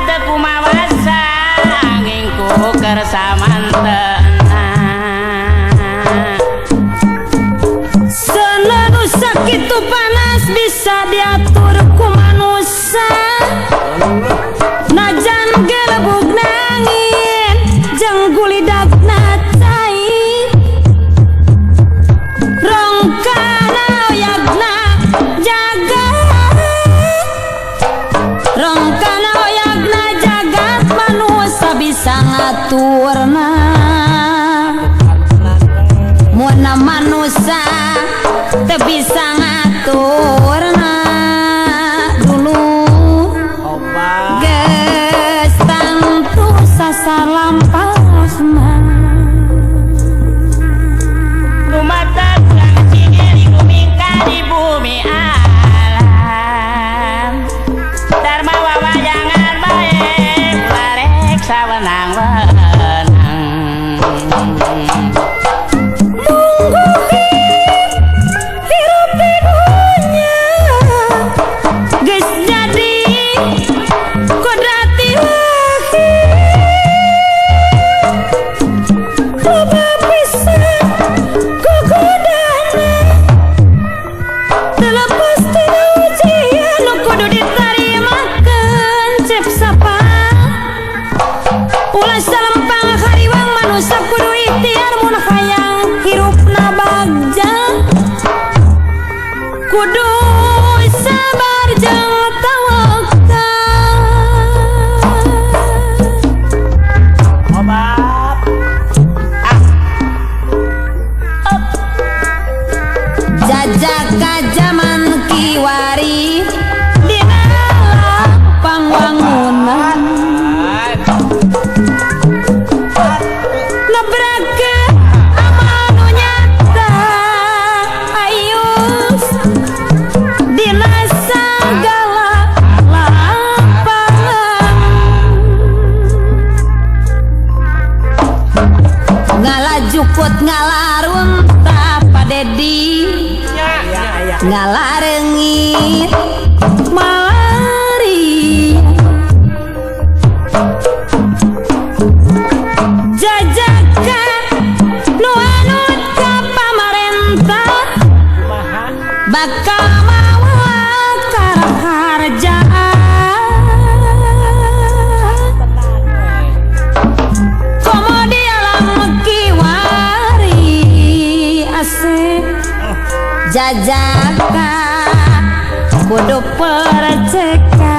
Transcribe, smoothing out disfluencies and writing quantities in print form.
teu kumaha angin ku kersamanten Selalu sakitu panas bisa diatur ku manusia najan gelebug nangin jeung gulidagna cai rongkana oyagna jaga rongkana oyagna jagat manusia bisa ngaturna muana manusia teu bisa ngaturna dulu geus tantu sasar lampah mah lumatak kang cingeri kumingka di bumi alam dharma wawajangan bae larek sawenang-wenang kudu sabar jeung tawakal obat jajak ka zaman kiwari dina pangwangunan nabrakeun amanu nyata ayus dina sagala lapangan ngalajukut ngalarun tapadedi ngalarengit mari jajakan nu anut ka pamarentah bakal mawa karharjaan komo di alam kiwari asik jajaka kudu perceka